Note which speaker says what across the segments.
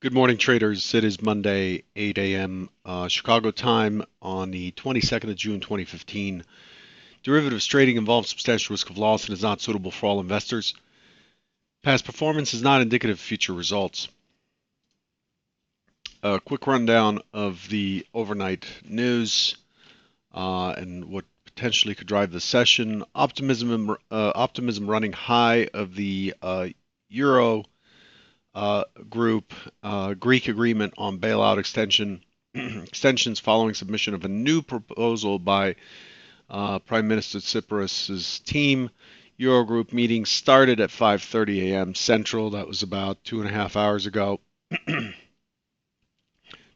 Speaker 1: Good morning, traders. It is Monday, 8 a.m. Chicago time on the 22nd of June, 2015. Derivatives trading involves substantial risk of loss and is not suitable for all investors. Past performance is not indicative of future results. A quick rundown of the overnight news and what potentially could drive the session. Optimism running high of the Euro group, Greek agreement on bailout extensions following submission of a new proposal by Prime Minister Tsipras's team. Eurogroup meeting started at 5:30 a.m. Central. That was about 2.5 hours ago.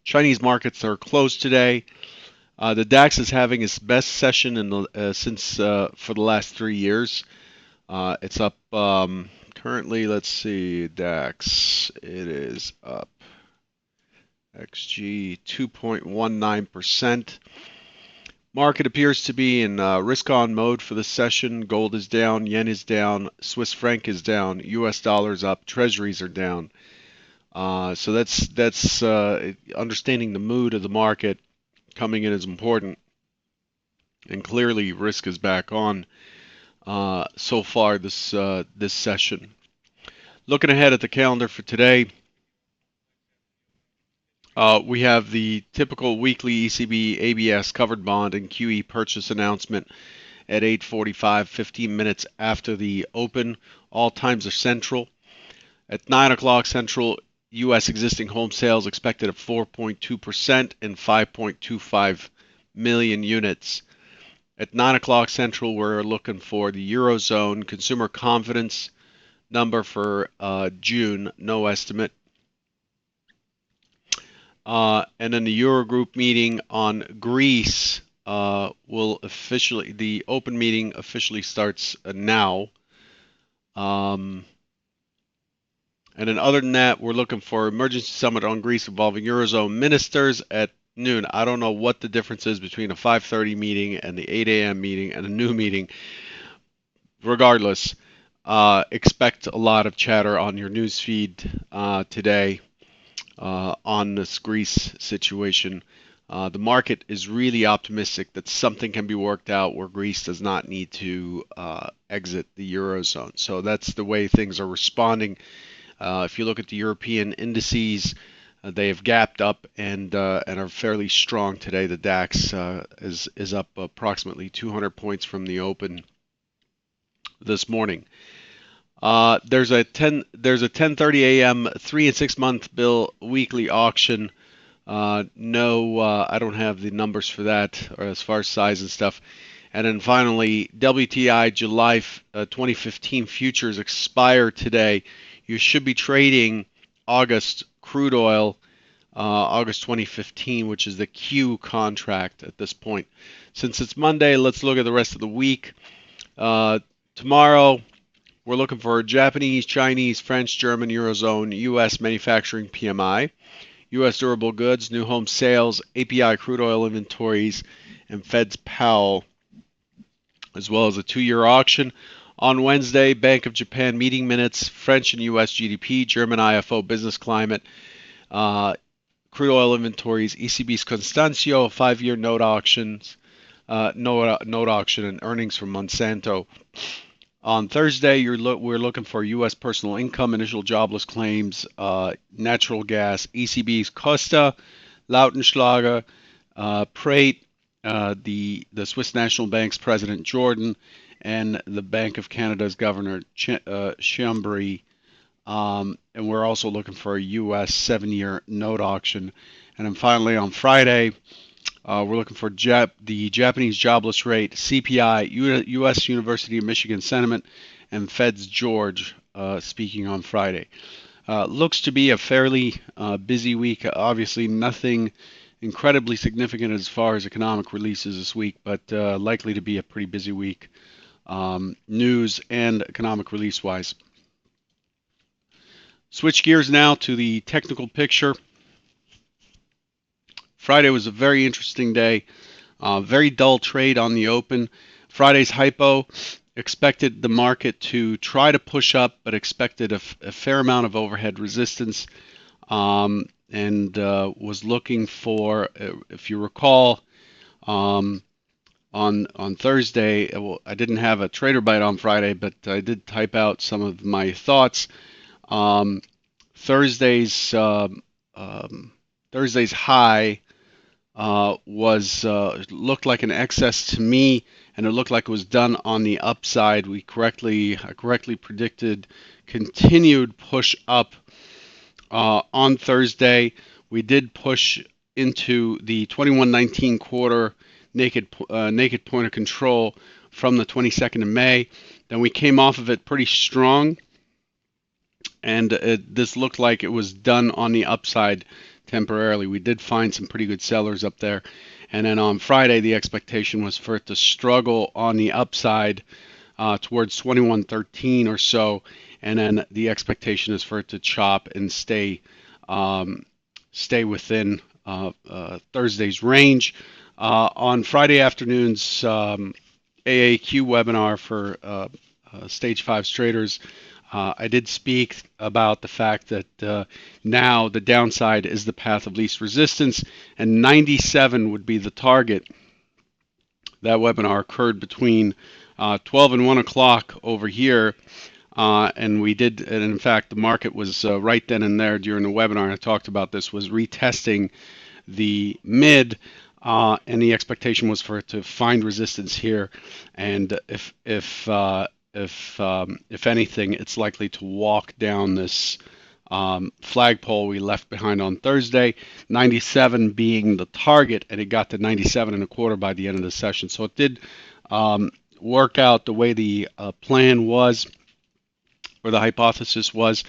Speaker 1: Chinese markets are closed today. The DAX is having its best session since for the last 3 years. It's up currently. Let's see, DAX. It is up. XG 2.19%. Market appears to be in risk-on mode for the session. Gold is down, yen is down, Swiss franc is down, U.S. dollars up, treasuries are down. So that's understanding the mood of the market coming in is important, and clearly risk is back on so far this session. Looking ahead at the calendar for today. We have the typical weekly ECB ABS covered bond and QE purchase announcement at 8:45, 15 minutes after the open. All times are central. At 9 o'clock central, U.S. existing home sales expected at 4.2% and 5.25 million units. At 9 o'clock central, we're looking for the Eurozone consumer confidence number for June, no estimate. And then the Eurogroup meeting on Greece the open meeting officially starts now. And then other than that, we're looking for emergency summit on Greece involving Eurozone ministers at noon. I don't know what the difference is between a 5:30 meeting and the 8 a.m. meeting and a new meeting. Regardless, expect a lot of chatter on your news feed today. On this Greece situation. The market is really optimistic that something can be worked out where Greece does not need to exit the Eurozone. So that's the way things are responding. If you look at the European indices, they have gapped up and are fairly strong today. The DAX is up approximately 200 points from the open this morning. There's a 10:30 a.m. 3 and 6 month bill weekly auction. No, I don't have the numbers for that, or as far as size and stuff. And then finally, WTI July 2015 futures expire today. You should be trading August crude oil, August 2015, which is the Q contract at this point. Since it's Monday, let's look at the rest of the week. Tomorrow, we're looking for Japanese, Chinese, French, German, Eurozone, U.S. manufacturing PMI, U.S. durable goods, new home sales, API crude oil inventories, and Fed's Powell, as well as a 2-year auction. On Wednesday, Bank of Japan meeting minutes, French and U.S. GDP, German IFO business climate, crude oil inventories, ECB's Constancio, 5-year note auctions, note auction, and earnings from Monsanto. On Thursday, we're looking for U.S. personal income, initial jobless claims, natural gas, ECB's Costa, Lautenschlager, Prate, the Swiss National Bank's President Jordan, and the Bank of Canada's Governor Chambry. And we're also looking for a U.S. 7-year note auction. And then finally on Friday, we're looking for the Japanese jobless rate, CPI, U.S. University of Michigan sentiment, and Fed's George speaking on Friday. Looks to be a fairly busy week. Obviously, nothing incredibly significant as far as economic releases this week, but likely to be a pretty busy week, news and economic release-wise. Switch gears now to the technical picture. Friday was a very interesting day. Very dull trade on the open. Friday's hypo expected the market to try to push up, but expected a fair amount of overhead resistance. and was looking for, if you recall, um, on Thursday. Well, I didn't have a trader bite on Friday, but I did type out some of my thoughts. Um, Thursday's um, um, Thursday's high was looked like an excess to me, and it looked like it was done on the upside. I correctly predicted continued push up on Thursday. We did push into the 2119 quarter naked point of control from the 22nd of May. Then we came off of it pretty strong, and this looked like it was done on the upside temporarily. We did find some pretty good sellers up there. And then on Friday, the expectation was for it to struggle on the upside towards 2113 or so, and then the expectation is for it to chop and um, stay within Thursday's range. On Friday afternoon's AAQ webinar for Stage 5 traders, I did speak about the fact that now the downside is the path of least resistance, and 97 would be the target. That webinar occurred between 12 and 1 o'clock over here, and in fact, the market was right then and there during the webinar. I talked about this, was retesting the mid, and the expectation was for it to find resistance here, and if anything, it's likely to walk down this flagpole we left behind on Thursday, 97 being the target, and it got to 97 and a quarter by the end of the session. So it did work out the way the plan was, or the hypothesis was.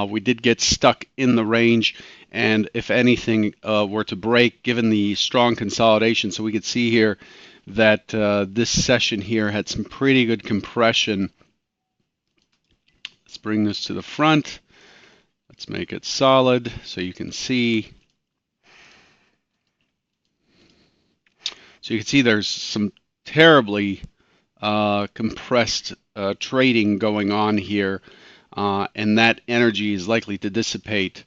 Speaker 1: We did get stuck in the range, and if anything were to break, given the strong consolidation, so we could see here that this session here had some pretty good compression. Let's bring this to the front. Let's make it solid so you can see. So you can see there's some terribly compressed trading going on here, and that energy is likely to dissipate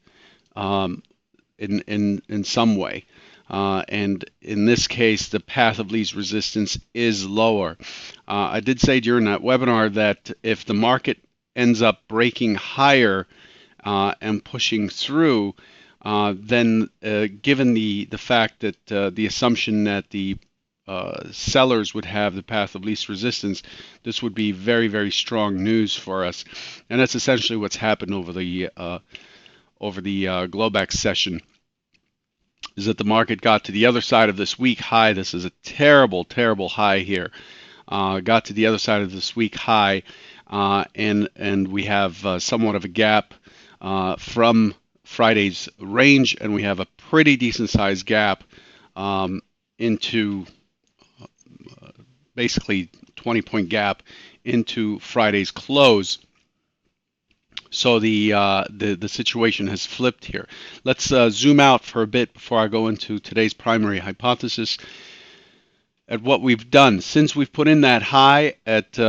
Speaker 1: in some way. And in this case, the path of least resistance is lower. I did say during that webinar that if the market ends up breaking higher and pushing through, then given the fact that the assumption that the sellers would have the path of least resistance, this would be very, very strong news for us. And that's essentially what's happened over the Globex session, is that the market got to the other side of this week high. This is a terrible, terrible high here. Got to the other side of this week high, and we have somewhat of a gap from Friday's range, and we have a pretty decent sized gap into basically 20-point gap into Friday's close. So the situation has flipped here. Let's zoom out for a bit before I go into today's primary hypothesis at what we've done since we've put in that high at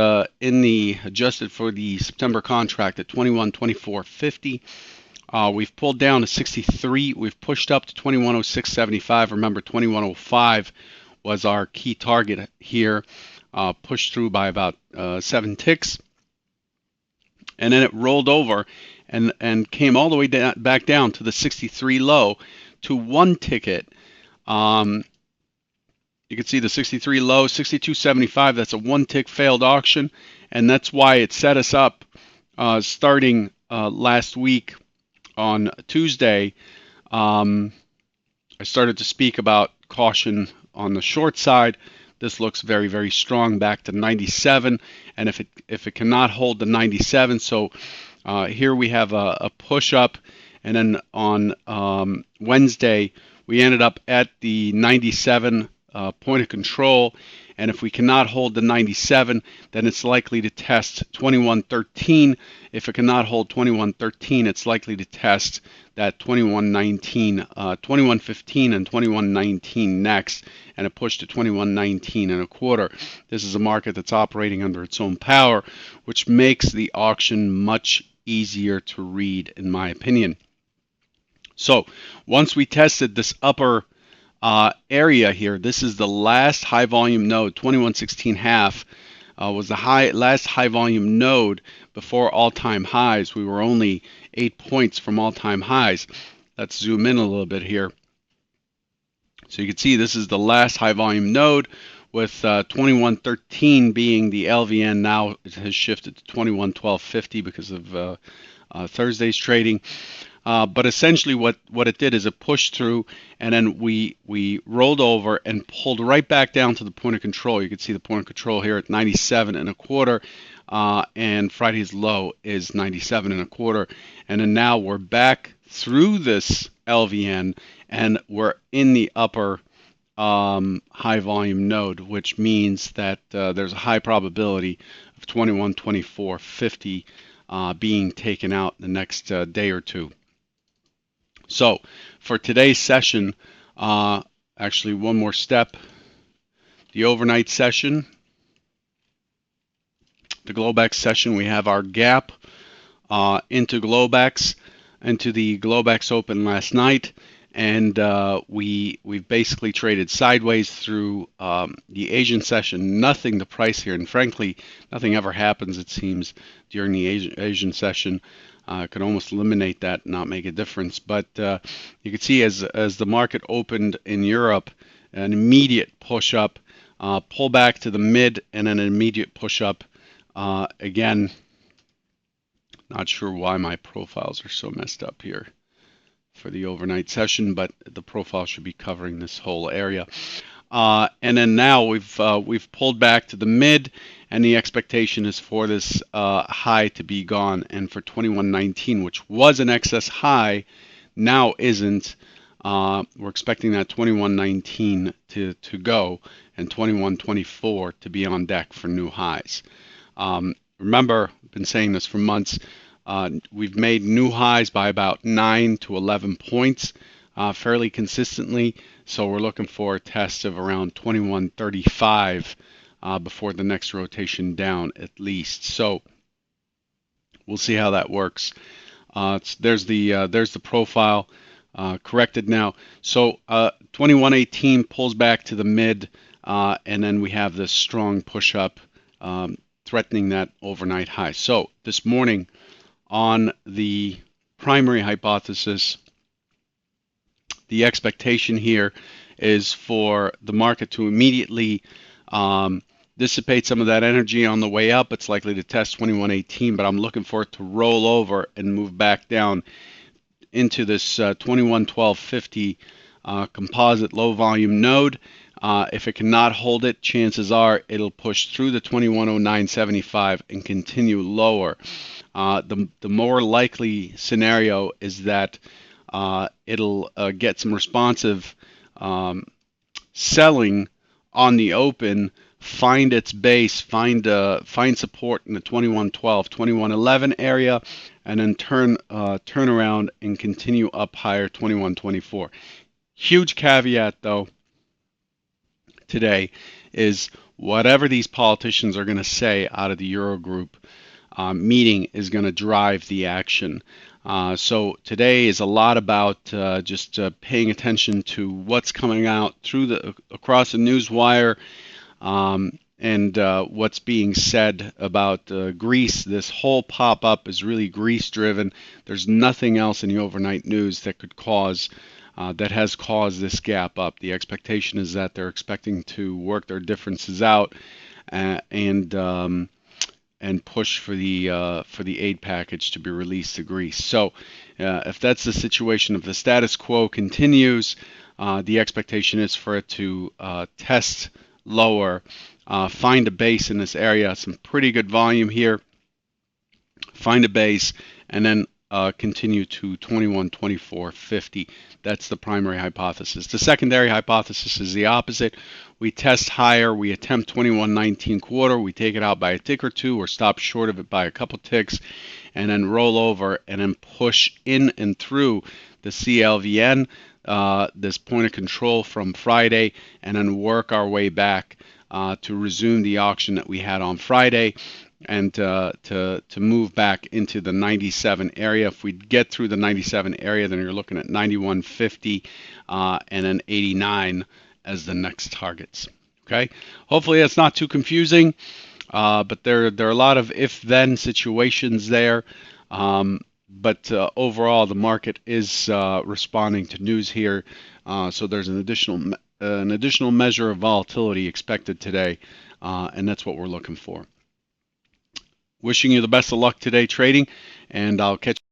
Speaker 1: in the adjusted for the September contract at 21.2450. We've pulled down to 63. We've pushed up to 2106.75. Remember, 2105 was our key target here. Pushed through by about 7 ticks, and then it rolled over and came all the way back down to the 63 low to one ticket. You can see the 63 low, 62.75. That's a one tick failed auction, and that's why it set us up starting last week on Tuesday. I started to speak about caution on the short side. This looks very, very strong back to 97, and if it cannot hold the 97, so here we have a push up, and then on Wednesday we ended up at the 97 point of control, and if we cannot hold the 97, then it's likely to test 2113. If it cannot hold 2113, it's likely to test that 2119, 2115 and 2119 next, and a push to 2119 and a quarter. This is a market that's operating under its own power, which makes the auction much easier to read, in my opinion. So once we tested this upper area here, this is the last high volume node. 2116 half was the last high volume node before all-time highs. We were only 8 points from all-time highs. Let's zoom in a little bit here. So you can see this is the last high volume node, with 2113 being the LVN. Now it has shifted to 211250 because of Thursday's trading. But essentially what it did is it pushed through, and then we rolled over and pulled right back down to the point of control. You can see the point of control here at 97 and a quarter, and Friday's low is 97 and a quarter. And then now we're back through this LVN, and we're in the upper high volume node, which means that there's a high probability of 2124.50 being taken out in the next day or two. So for today's session, actually one more step, the overnight session, the Globex session, we have our gap into Globex, into the Globex open last night, and we've basically traded sideways through the Asian session. Nothing to price here, and frankly, nothing ever happens, it seems, during the Asian session. Could almost eliminate that, not make a difference. But you can see as the market opened in Europe, an immediate push up, pull back to the mid, and then an immediate push up. Again, not sure why my profiles are so messed up here for the overnight session, but the profile should be covering this whole area. And then now we've pulled back to the mid, and the expectation is for this high to be gone. And for 2119, which was an excess high, now isn't. We're expecting that 2119 to go, and 2124 to be on deck for new highs. Remember, I've been saying this for months. We've made new highs by about 9 to 11 points fairly consistently. So we're looking for a test of around 2135 before the next rotation down at least. So we'll see how that works. There's the profile corrected now. So 2118 pulls back to the mid, and then we have this strong push up threatening that overnight high. So this morning on the primary hypothesis, the expectation here is for the market to immediately dissipate some of that energy on the way up. It's likely to test 2118, but I'm looking for it to roll over and move back down into this 2112.50 composite low volume node. If it cannot hold it, chances are it'll push through the 2109.75 and continue lower. The more likely scenario is that it'll get some responsive selling on the open, find its base, find support in the 2112, 2111 area, and then turn around and continue up higher, 2124. Huge caveat though today is whatever these politicians are going to say out of the Eurogroup meeting is going to drive the action. So today is a lot about just paying attention to what's coming out across the news wire, and what's being said about Greece. This whole pop-up is really Greece-driven. There's nothing else in the overnight news that has caused this gap up. The expectation is that they're expecting to work their differences out and push for the aid package to be released to Greece. So if that's the situation, if the status quo continues, the expectation is for it to test lower, find a base in this area, some pretty good volume here, find a base, and then continue to 2124.50. That's the primary hypothesis. The secondary hypothesis is the opposite. We test higher, we attempt 2119 quarter, we take it out by a tick or two or stop short of it by a couple ticks, and then roll over and then push in and through the CLVN, this point of control from Friday, and then work our way back to resume the auction that we had on Friday. and to move back into the 97 area. If we get through the 97 area, then you're looking at 91.50 and then 89 as the next targets. Okay, hopefully that's not too confusing, but there are a lot of if-then situations there. But overall, the market is responding to news here, so there's an additional measure of volatility expected today, and that's what we're looking for. Wishing you the best of luck today trading, and I'll catch you.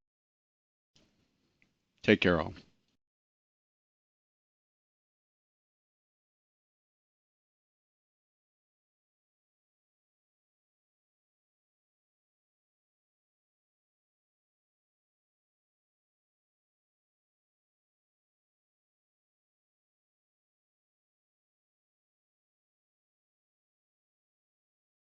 Speaker 1: Take care all.